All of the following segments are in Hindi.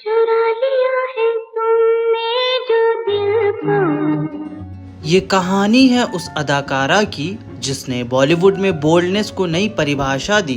चुरा लिया है तुमने जो दिल को। ये कहानी है उस अदाकारा की जिसने बॉलीवुड में बोल्डनेस को नई परिभाषा दी,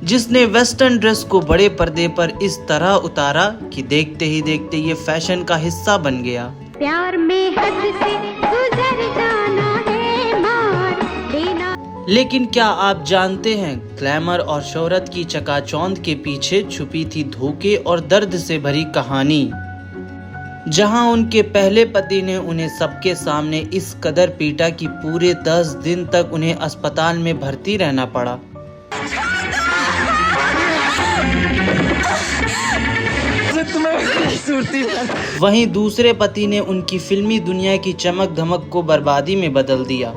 जिसने वेस्टर्न ड्रेस को बड़े पर्दे पर इस तरह उतारा कि देखते ही देखते ये फैशन का हिस्सा बन गया। प्यार में हद से गुजर जाना है, मार देना। लेकिन क्या आप जानते हैं, ग्लैमर और शोहरत की चकाचौंध के पीछे छुपी थी धोखे और दर्द से भरी कहानी, जहां उनके पहले पति ने उन्हें सबके सामने इस कदर पीटा कि पूरे 10 दिन तक उन्हें अस्पताल में भर्ती रहना पड़ा। वहीं दूसरे पति ने उनकी फिल्मी दुनिया की चमक धमक को बर्बादी में बदल दिया।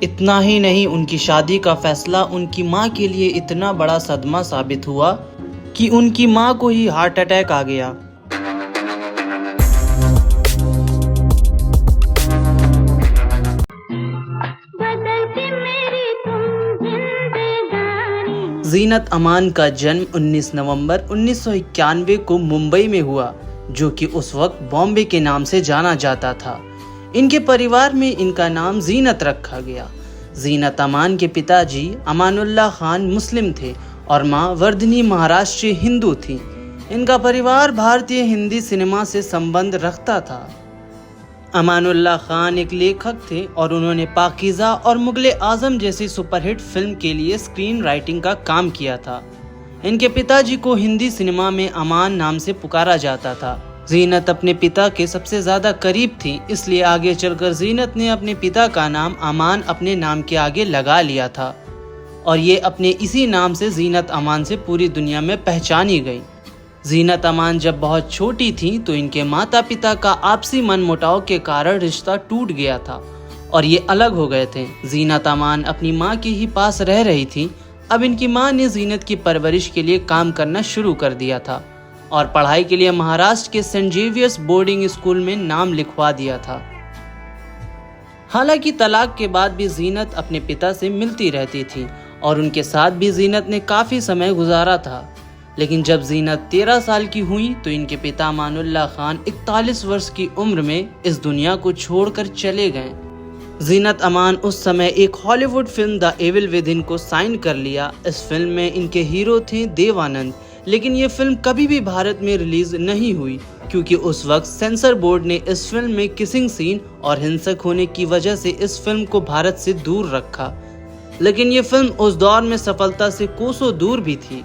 इतना ही नहीं, उनकी शादी का फैसला उनकी मां के लिए इतना बड़ा सदमा साबित हुआ कि उनकी मां को ही हार्ट अटैक आ गया। ज़ीनत अमान का जन्म 19 नवंबर 1991 को मुंबई में हुआ, जो कि उस वक्त बॉम्बे के नाम से जाना जाता था। इनके परिवार में इनका नाम ज़ीनत रखा गया। ज़ीनत अमान के पिताजी अमानुल्लाह खान मुस्लिम थे और मां वर्धिनी महाराष्ट्रीय हिंदू थी। इनका परिवार भारतीय हिंदी सिनेमा से संबंध रखता था। अमानुल्लाह खान एक लेखक थे और उन्होंने पाकीज़ा और मुगले आज़म जैसी सुपरहिट फिल्म के लिए स्क्रीन राइटिंग का काम किया था। इनके पिताजी को हिंदी सिनेमा में अमान नाम से पुकारा जाता था। ज़ीनत अपने पिता के सबसे ज़्यादा करीब थी, इसलिए आगे चलकर ज़ीनत ने अपने पिता का नाम अमान अपने नाम के आगे लगा लिया था और ये अपने इसी नाम से ज़ीनत अमान से पूरी दुनिया में पहचानी गई। ज़ीनत अमान जब बहुत छोटी थी तो इनके माता पिता का आपसी मनमुटाव के कारण रिश्ता टूट गया था और ये अलग हो गए थे। ज़ीनत अमान अपनी माँ के ही पास रह रही थी। अब इनकी माँ ने ज़ीनत की परवरिश के लिए काम करना शुरू कर दिया था और पढ़ाई के लिए महाराष्ट्र के सेंट जेवियर्स बोर्डिंग स्कूल में नाम लिखवा दिया था। हालांकि तलाक के बाद भी ज़ीनत अपने पिता से मिलती रहती थी और उनके साथ भी ज़ीनत ने काफ़ी समय गुजारा था। लेकिन जब ज़ीनत 13 साल की हुई तो इनके पिता अमानुल्लाह खान 41 वर्ष की उम्र में इस दुनिया को छोड़कर चले गए। ज़ीनत अमान उस समय एक Hollywood film the evil within को साइन कर लिया। इस फिल्म में इनके हीरो थे देव आनंद, लेकिन ये फिल्म कभी भी भारत में रिलीज नहीं हुई क्योंकि उस वक्त सेंसर बोर्ड ने इस फिल्म में किसिंग सीन और हिंसक होने की वजह से इस फिल्म को भारत से दूर रखा। लेकिन ये फिल्म उस दौर में सफलता से कोसों दूर भी थी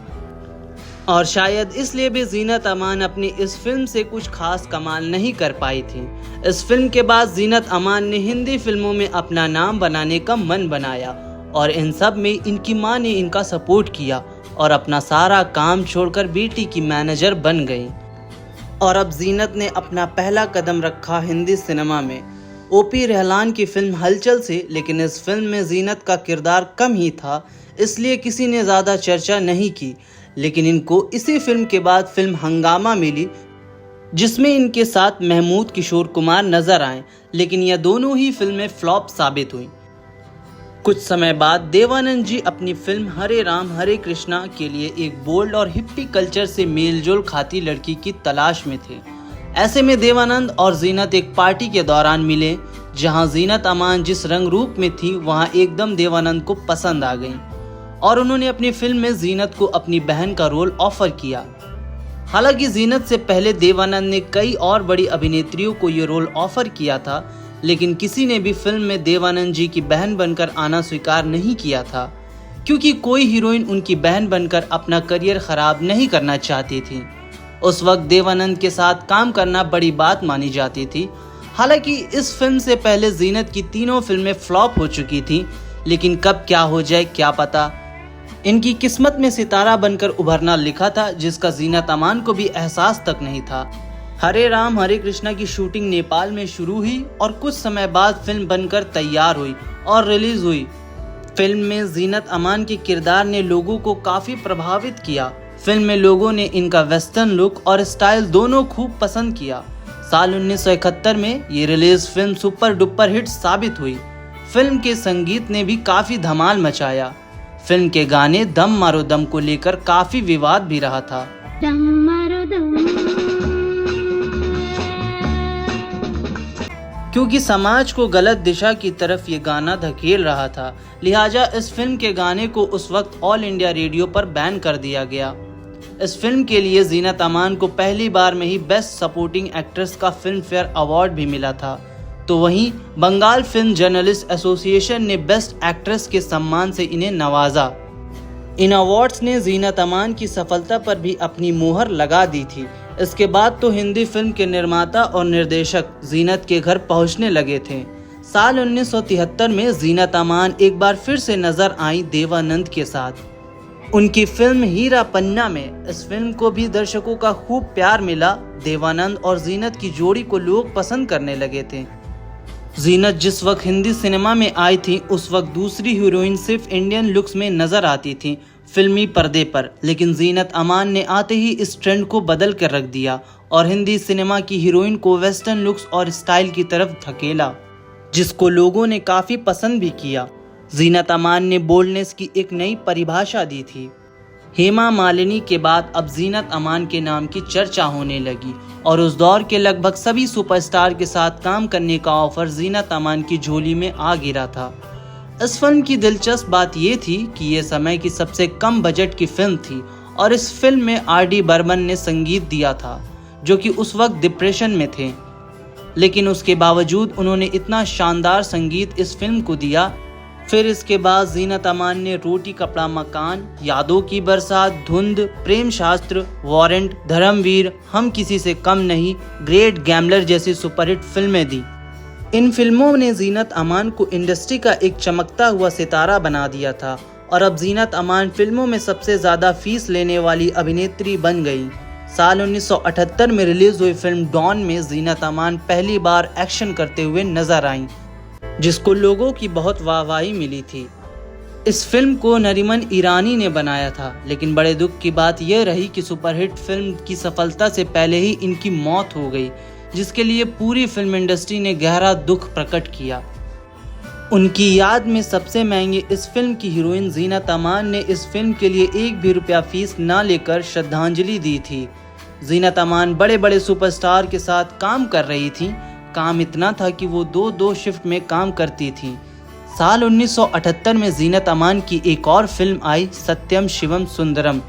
और शायद इसलिए भी ज़ीनत अमान अपनी इस फिल्म से कुछ खास कमाल नहीं कर पाई थी। इस फिल्म के बाद ज़ीनत अमान ने हिंदी फिल्मों में अपना नाम बनाने का मन बनाया और इन सब में इनकी मां ने इनका सपोर्ट किया और अपना सारा काम छोड़कर बेटी की मैनेजर बन गई। और अब ज़ीनत ने अपना पहला कदम रखा हिंदी सिनेमा में ओपी रहलान की फिल्म हलचल से। लेकिन इस फिल्म में ज़ीनत का किरदार कम ही था, इसलिए किसी ने ज़्यादा चर्चा नहीं की। लेकिन इनको इसी फिल्म के बाद फिल्म हंगामा मिली, जिसमें इनके साथ महमूद किशोर कुमार नजर आए, लेकिन यह दोनों ही फिल्में फ्लॉप साबित हुई। कुछ समय बाद देवानंद जी अपनी फिल्म हरे राम हरे कृष्णा के लिए एक बोल्ड और हिप्पी कल्चर से मेलजोल खाती लड़की की तलाश में थे। ऐसे में देवानंद और ज़ीनत एक पार्टी के दौरान मिले, जहां ज़ीनत अमान जिस रंग रूप में थी वहां एकदम देवानंद को पसंद आ गई और उन्होंने अपनी फिल्म में ज़ीनत को अपनी बहन का रोल ऑफर किया। हालांकि ज़ीनत से पहले देवानंद ने कई और बड़ी अभिनेत्रियों को ये रोल ऑफर किया था, लेकिन किसी ने भी फिल्म में देवानंद जी की बहन बनकर आना स्वीकार नहीं किया था, क्योंकि कोई हीरोइन उनकी बहन बनकर अपना करियर खराब नहीं करना चाहती थी। उस वक्त देवानंद के साथ काम करना बड़ी बात मानी जाती थी। हालांकि इस फिल्म से पहले ज़ीनत की तीनों फिल्में फ्लॉप हो चुकी थी, लेकिन कब क्या हो जाए क्या पता। इनकी किस्मत में सितारा बनकर उभरना लिखा था, जिसका ज़ीनत अमान को भी एहसास तक नहीं था। हरे राम हरे कृष्णा की शूटिंग नेपाल में शुरू हुई और कुछ समय बाद फिल्म बनकर तैयार हुई और रिलीज हुई। फिल्म में ज़ीनत अमान के किरदार ने लोगों को काफ़ी प्रभावित किया। फिल्म में लोगों ने इनका वेस्टर्न लुक और स्टाइल दोनों खूब पसंद किया। साल 1971 में ये release film super duper hit साबित हुई। फिल्म के संगीत ने भी काफी धमाल मचाया। फिल्म के गाने दम मारो दम को लेकर काफी विवाद भी रहा था। दम मारो दम। क्योंकि समाज को गलत दिशा की तरफ ये गाना धकेल रहा था, लिहाजा इस फिल्म के गाने को उस वक्त ऑल इंडिया रेडियो पर बैन कर दिया गया। इस फिल्म के लिए जीनत अमान को पहली बार में ही बेस्ट सपोर्टिंग एक्ट्रेस का फिल्म फेयर अवार्ड भी मिला था। तो वहीं बंगाल फिल्म जर्नलिस्ट एसोसिएशन ने बेस्ट एक्ट्रेस के सम्मान से इन्हें नवाजा। इन अवार्ड्स ने जीनत अमान की सफलता पर भी अपनी मोहर लगा दी थी। इसके बाद तो हिंदी फिल्म के निर्माता और निर्देशक जीनत के घर पहुंचने लगे थे। साल 1973 में जीनत अमान एक बार फिर से नजर आई देवानंद के साथ। उनकी फिल्म हीरा पन्ना में इस फिल्म को भी दर्शकों का खूब प्यार मिला। देवानंद और जीनत की जोड़ी को लोग पसंद करने लगे थे। जीनत जिस वक्त हिंदी सिनेमा में आई थी उस वक्त दूसरी हीरोइन सिर्फ इंडियन लुक्स में नजर आती थी फिल्मी पर्दे पर, लेकिन जीनत अमान ने आते ही इस ट्रेंड को बदल कर रख दिया और हिंदी सिनेमा की हीरोइन को वेस्टर्न लुक्स और स्टाइल की तरफ धकेला, जिसको लोगों ने काफी पसंद भी किया। जीनत अमान ने बोल्डनेस की एक नई परिभाषा दी थी। हेमा मालिनी के बाद अब जीनत अमान के नाम की चर्चा होने लगी और उस दौर के लगभग सभी सुपरस्टार के साथ काम करने का ऑफर जीनत अमान की झोली में आ गिरा था। इस फिल्म की दिलचस्प बात ये थी कि ये समय की सबसे कम बजट की फिल्म थी और इस फिल्म में R.D. बर्मन ने संगीत दिया था, जो कि उस वक्त डिप्रेशन में थे, लेकिन उसके बावजूद उन्होंने इतना शानदार संगीत इस फिल्म को दिया। फिर इसके बाद जीनत अमान ने रोटी कपड़ा मकान, यादों की बरसात, धुंध, प्रेम शास्त्र, वारंट, धर्मवीर, हम किसी से कम नहीं, ग्रेट गैम्बलर जैसी सुपरहिट फिल्में दी। इन फिल्मों ने जीनत अमान को इंडस्ट्री का एक चमकता हुआ सितारा बना दिया था और अब जीनत अमान फिल्मों में सबसे ज्यादा फीस लेने वाली अभिनेत्री बन गई। साल 1978 में रिलीज हुई फिल्म डॉन में जीनत अमान पहली बार एक्शन करते हुए नजर आईं, जिसको लोगों की बहुत वाहवाही मिली थी। इस फिल्म को नरीमन ईरानी ने बनाया था, लेकिन बड़े दुख की बात यह रही कि सुपरहिट फिल्म की सफलता से पहले ही इनकी मौत हो गई, जिसके लिए पूरी फिल्म इंडस्ट्री ने गहरा दुख प्रकट किया। उनकी याद में सबसे महंगी इस फिल्म की हीरोइन जीनत अमान ने इस फिल्म के लिए एक भी रुपया फीस न लेकर श्रद्धांजलि दी थी। जीनत अमान बड़े बड़े सुपरस्टार के साथ काम कर रही थी। काम इतना था कि वो दो शिफ्ट में काम करती थी। साल 1978 में जीनत अमान की एक और फिल्म आई, सत्यम शिवम सुंदरम।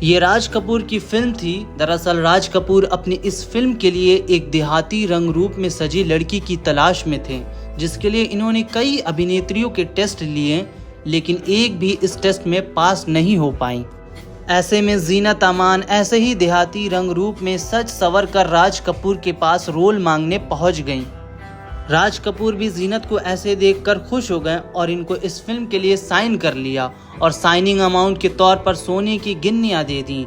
ये राज कपूर की फिल्म थी। दरअसल राज कपूर अपनी इस फिल्म के लिए एक देहाती रंग रूप में सजी लड़की की तलाश में थे, जिसके लिए इन्होंने कई अभिनेत्रियों के टेस्ट लिए, लेकिन एक भी इस टेस्ट में पास नहीं हो पाई। ऐसे में जीनत अमान ऐसे ही देहाती रंग रूप में सज सवर कर राज कपूर के पास रोल मांगने पहुंच गईं। राज कपूर भी जीनत को ऐसे देखकर खुश हो गए और इनको इस फिल्म के लिए साइन कर लिया और साइनिंग अमाउंट के तौर पर सोने की गिन्नियां दे दी।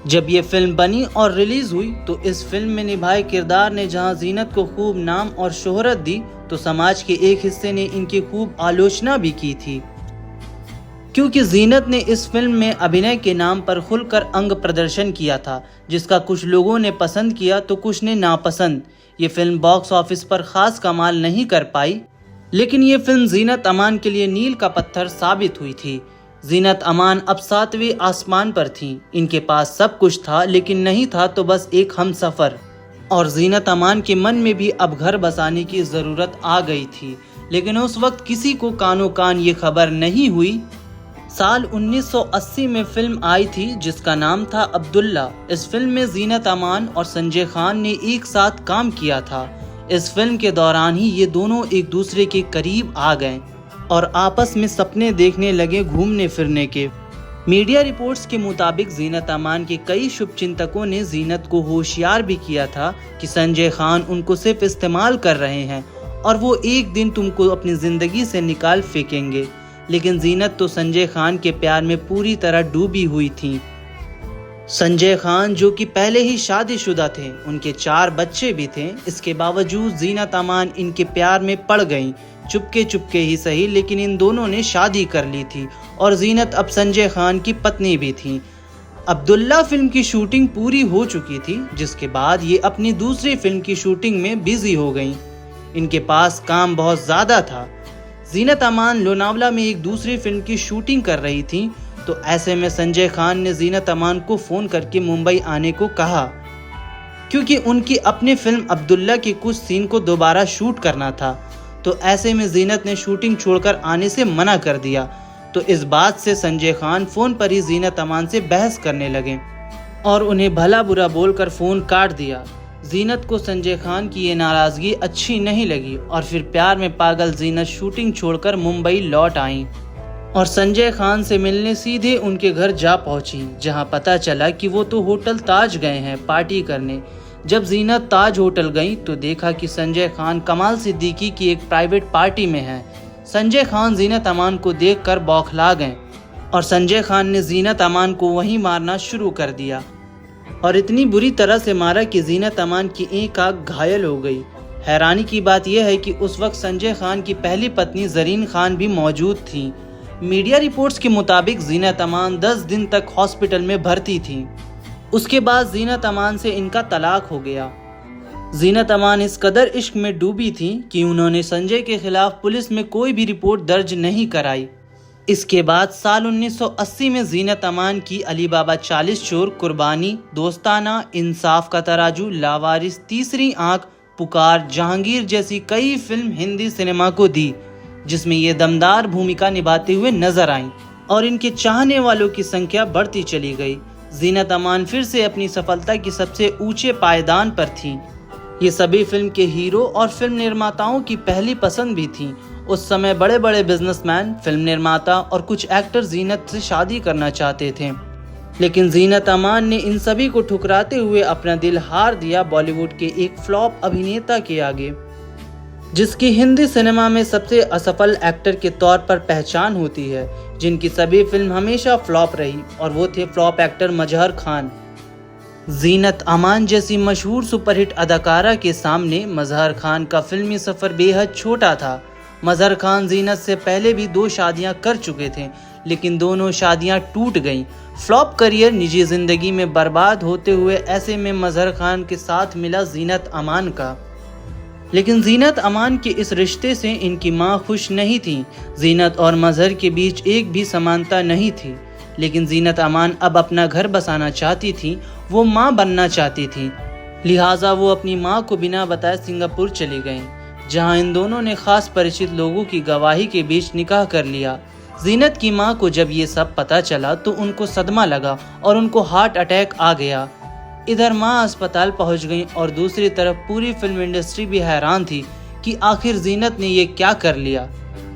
जब ये फिल्म बनी और रिलीज हुई तो इस फिल्म में निभाए किरदार ने जहां जीनत को खूब नाम और शोहरत दी, तो समाज के एक हिस्से ने इनकी खूब आलोचना भी की थी, क्योंकि जीनत ने इस फिल्म में अभिनय के नाम पर खुलकर अंग प्रदर्शन किया था, जिसका कुछ लोगों ने पसंद किया तो कुछ ने नापसंद। ये फिल्म बॉक्स ऑफिस पर खास कमाल नहीं कर पाई, लेकिन ये फिल्म जीनत अमान के लिए मील का पत्थर साबित हुई थी। जीनत अमान अब 7वें आसमान पर थीं। इनके पास सब कुछ था, लेकिन नहीं था तो बस एक हमसफर। और जीनत अमान के मन में भी अब घर बसाने की जरूरत आ गई थी, लेकिन उस वक्त किसी को कानो कान ये खबर नहीं हुई। साल 1980 में फिल्म आई थी जिसका नाम था अब्दुल्ला। इस फिल्म में जीनत अमान और संजय खान ने एक साथ काम किया था। इस फिल्म के दौरान ही ये दोनों एक दूसरे के करीब आ गए और आपस में सपने देखने लगे घूमने फिरने के। मीडिया रिपोर्ट्स के मुताबिक जीनत अमान के कई शुभचिंतकों ने जीनत को होशियार भी किया था कि संजय खान उनको सिर्फ इस्तेमाल कर रहे हैं और वो एक दिन तुमको अपनी जिंदगी से निकाल फेंकेंगे। लेकिन जीनत तो संजय खान के प्यार में पूरी तरह डूबी हुई थी। संजय खान जो कि पहले ही शादीशुदा थे, उनके 4 बच्चे भी थे। इसके बावजूद जीनत अमान इनके प्यार में पड़ गईं। चुपके चुपके ही सही, लेकिन इन दोनों ने शादी कर ली थी और जीनत अब संजय खान की पत्नी भी थी। अब्दुल्ला फिल्म की शूटिंग पूरी हो चुकी थी, जिसके बाद ये अपनी दूसरी फिल्म की शूटिंग में बिजी हो गईं। इनके पास काम बहुत ज़्यादा था। जीनत अमान लोनावला में एक दूसरी फिल्म की शूटिंग कर रही थी, तो ऐसे में संजय खान ने जीनत अमान को फ़ोन करके मुंबई आने को कहा, क्योंकि उनकी अपनी फिल्म अब्दुल्ला के कुछ सीन को दोबारा शूट करना था। तो ऐसे में जीनत ने शूटिंग छोड़कर आने से मना कर दिया। तो इस बात से संजय खान फ़ोन पर ही जीनत अमान से बहस करने लगे और उन्हें भला बुरा बोलकर फ़ोन काट दिया। जीनत को संजय खान की ये नाराज़गी अच्छी नहीं लगी और फिर प्यार में पागल जीनत शूटिंग छोड़कर मुंबई लौट आईं और संजय खान से मिलने सीधे उनके घर जा पहुंची, जहां पता चला कि वो तो होटल ताज गए हैं पार्टी करने। जब जीनत ताज होटल गई तो देखा कि संजय खान कमाल सिद्दीकी की एक प्राइवेट पार्टी में है। संजय खान जीनत अमान को देखकर बौखला गए और संजय खान ने जीनत अमान को वहीं मारना शुरू कर दिया और इतनी बुरी तरह से मारा कि जीनत अमान की एक आंख घायल हो गई। हैरानी की बात यह है कि उस वक्त संजय खान की पहली पत्नी जरीन खान भी मौजूद थी। मीडिया रिपोर्ट्स के मुताबिक जीनत अमान 10 दिन तक हॉस्पिटल में भर्ती थी। उसके बाद जीनत अमान से इनका तलाक हो गया। जीनत अमान इस कदर इश्क में डूबी थी कि उन्होंने संजय के खिलाफ पुलिस में कोई भी रिपोर्ट दर्ज नहीं कराई। इसके बाद साल 1980 में जीनत अमान की अली बाबा 40 चोर, कुर्बानी, दोस्ताना, इंसाफ का तराजू, लावारिस, तीसरी आंख, पुकार, जहांगीर जैसी कई फिल्म हिंदी सिनेमा को दी, जिसमें ये दमदार भूमिका निभाते हुए नजर आईं और इनके चाहने वालों की संख्या बढ़ती चली गई। जीनत अमान फिर से अपनी सफलता की सबसे ऊंचे पायदान पर थी। ये सभी फिल्म के हीरो और फिल्म निर्माताओं की पहली पसंद भी थी। उस समय बड़े बड़े बिजनेसमैन, फिल्म निर्माता और कुछ एक्टर जीनत से शादी करना चाहते थे, लेकिन जीनत अमान ने इन सभी को ठुकराते हुए अपना दिल हार दिया बॉलीवुड के एक फ्लॉप अभिनेता के आगे, जिसकी हिंदी सिनेमा में सबसे असफल एक्टर के तौर पर पहचान होती है, जिनकी सभी फिल्म हमेशा फ्लॉप रही, और वो थे फ्लॉप एक्टर मजहर खान। जीनत अमान जैसी मशहूर सुपरहिट अदाकारा के सामने मजहर खान का फिल्मी सफर बेहद छोटा था। मजहर खान जीनत से पहले भी 2 शादियां कर चुके थे, लेकिन दोनों शादियां टूट गईं। फ्लॉप करियर निजी जिंदगी में बर्बाद होते हुए ऐसे में मजहर खान के साथ मिला जीनत अमान का। लेकिन जीनत अमान के इस रिश्ते से इनकी मां खुश नहीं थी। जीनत और मजहर के बीच एक भी समानता नहीं थी, लेकिन जीनत अमान अब अपना घर बसाना चाहती थी, वो मां बनना चाहती थी। लिहाजा वो अपनी मां को बिना बताए सिंगापुर चली गईं, जहां इन दोनों ने खास परिचित लोगों की गवाही के बीच निकाह कर लिया। जीनत की मां को जब ये सब पता चला तो उनको सदमा लगा और उनको हार्ट अटैक आ गया। इधर मां अस्पताल पहुंच गई और दूसरी तरफ पूरी फिल्म इंडस्ट्री भी हैरान थी कि आखिर जीनत ने ये क्या कर लिया।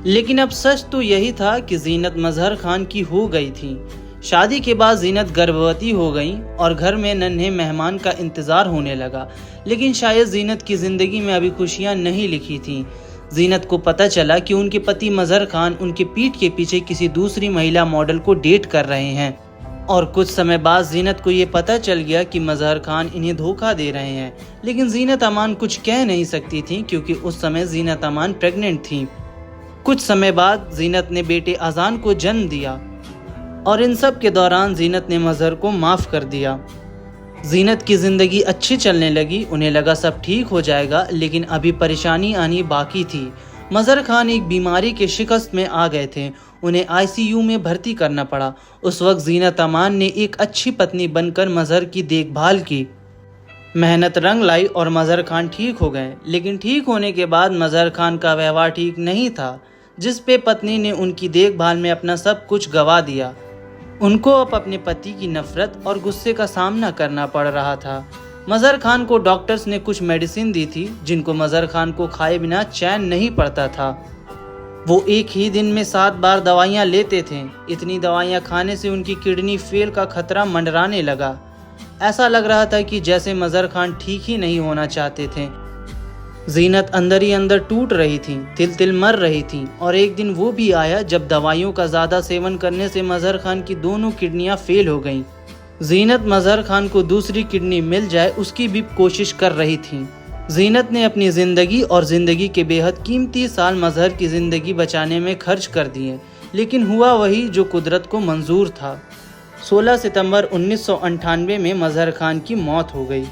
लेकिन अब सच तो यही था कि जीनत मजहर खान की हो गई थी। शादी के बाद जीनत गर्भवती हो गई और घर में नन्हे मेहमान का इंतजार होने लगा, लेकिन शायद जीनत की जिंदगी में अभी खुशियां नहीं लिखी थीं। जीनत को पता चला कि उनके पति मजहर खान उनके पीठ के पीछे किसी दूसरी महिला मॉडल को डेट कर रहे हैं, और कुछ समय बाद जीनत को ये पता चल गया कि मजहर खान इन्हें धोखा दे रहे हैं। लेकिन जीनत अमान कुछ कह नहीं सकती थी, क्योंकि उस समय जीनत अमान प्रेग्नेंट थी। कुछ समय बाद जीनत ने बेटे अजान को जन्म दिया और इन सब के दौरान जीनत ने मजहर को माफ़ कर दिया। जीनत की ज़िंदगी अच्छी चलने लगी, उन्हें लगा सब ठीक हो जाएगा, लेकिन अभी परेशानी आनी बाकी थी। मजहर खान एक बीमारी के शिकस्त में आ गए थे, उन्हें आईसीयू में भर्ती करना पड़ा। उस वक्त जीनत अमान ने एक अच्छी पत्नी बनकर मजहर की देखभाल की। मेहनत रंग लाई और मजहर खान ठीक हो गए, लेकिन ठीक होने के बाद मजहर खान का व्यवहार ठीक नहीं था, जिस पे पत्नी ने उनकी देखभाल में अपना सब कुछ गंवा दिया। उनको अब अपने पति की नफरत और गुस्से का सामना करना पड़ रहा था। मजहर खान को डॉक्टर्स ने कुछ मेडिसिन दी थी, जिनको मजहर खान को खाए बिना चैन नहीं पड़ता था। वो एक ही दिन में 7 बार दवाइयाँ लेते थे। इतनी दवाइयाँ खाने से उनकी किडनी फेल का खतरा मंडराने लगा। ऐसा लग रहा था कि जैसे मजहर खान ठीक ही नहीं होना चाहते थे। जीनत अंदर ही अंदर टूट रही थी, तिल तिल मर रही थी, और एक दिन वो भी आया जब दवाइयों का ज़्यादा सेवन करने से मजहर खान की दोनों किडनियाँ फेल हो गईं। जीनत मजहर खान को दूसरी किडनी मिल जाए उसकी भी कोशिश कर रही थी। जीनत ने अपनी ज़िंदगी और ज़िंदगी के बेहद कीमती साल मजहर की ज़िंदगी बचाने में खर्च कर दिए, लेकिन हुआ वही जो कुदरत को मंजूर था। 16 सितंबर 1998 में मजहर खान की मौत हो गई।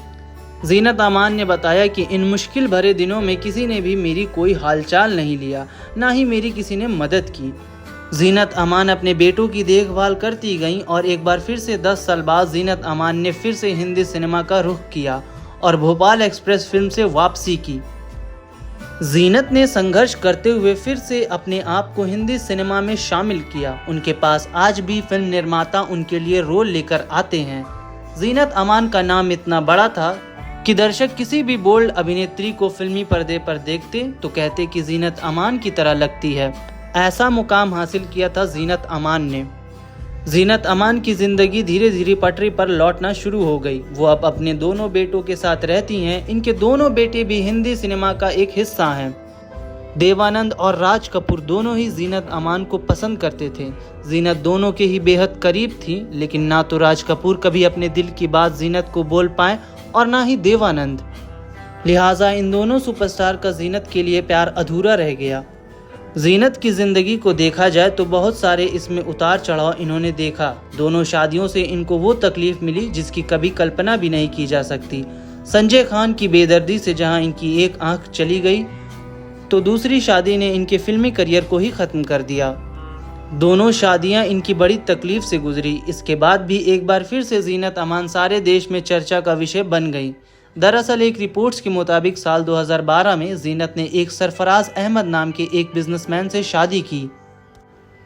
जीनत अमान ने बताया कि इन मुश्किल भरे दिनों में किसी ने भी मेरी कोई हालचाल नहीं लिया, ना ही मेरी किसी ने मदद की। जीनत अमान अपने बेटों की देखभाल करती गईं और एक बार फिर से 10 साल बाद जीनत अमान ने फिर से हिंदी सिनेमा का रुख किया और भोपाल एक्सप्रेस फिल्म से वापसी की। जीनत ने संघर्ष करते हुए फिर से अपने आप को हिंदी सिनेमा में शामिल किया। उनके पास आज भी फिल्म निर्माता उनके लिए रोल लेकर आते हैं। जीनत अमान का नाम इतना बड़ा था कि दर्शक किसी भी बोल्ड अभिनेत्री को फिल्मी पर्दे पर देखते तो कहते कि जीनत अमान की तरह लगती है। ऐसा मुकाम हासिल किया था जीनत अमान ने। जीनत अमान की जिंदगी धीरे धीरे पटरी पर लौटना शुरू हो गई। वो अब अपने दोनों बेटों के साथ रहती हैं। इनके दोनों बेटे भी हिंदी सिनेमा का एक हिस्सा हैं। देवानंद और राज कपूर दोनों ही जीनत अमान को पसंद करते थे। जीनत दोनों के ही बेहद करीब थी, लेकिन ना तो राज कपूर कभी अपने दिल की बात जीनत को बोल पाए और ना ही देवानंद। लिहाजा इन दोनों सुपरस्टार का जीनत के लिए प्यार अधूरा रह गया। जीनत की ज़िंदगी को देखा जाए तो बहुत सारे इसमें उतार चढ़ाव इन्होंने देखा। दोनों शादियों से इनको वो तकलीफ मिली जिसकी कभी कल्पना भी नहीं की जा सकती। संजय खान की बेदर्दी से जहां इनकी एक आंख चली गई, तो दूसरी शादी ने इनके फिल्मी करियर को ही ख़त्म कर दिया। दोनों शादियां इनकी बड़ी तकलीफ से गुजरी। इसके बाद भी एक बार फिर से जीनत अमान सारे देश में चर्चा का विषय बन गई। दरअसल एक रिपोर्ट्स के मुताबिक साल 2012 में जीनत ने एक सरफराज अहमद नाम के एक बिजनेसमैन से शादी की,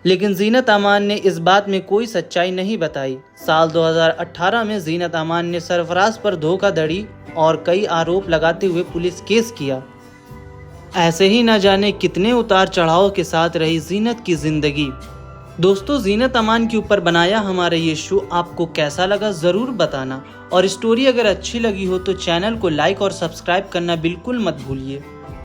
लेकिन जीनत अमान ने इस बात में कोई सच्चाई नहीं बताई। साल 2018 में जीनत अमान ने सरफराज पर धोखाधड़ी और कई आरोप लगाते हुए पुलिस केस किया। ऐसे ही न जाने कितने उतार चढ़ाव के साथ रही जीनत की जिंदगी। दोस्तों, जीनत अमान के ऊपर बनाया हमारा ये शो आपको कैसा लगा ज़रूर बताना, और स्टोरी अगर अच्छी लगी हो तो चैनल को लाइक और सब्सक्राइब करना बिल्कुल मत भूलिए।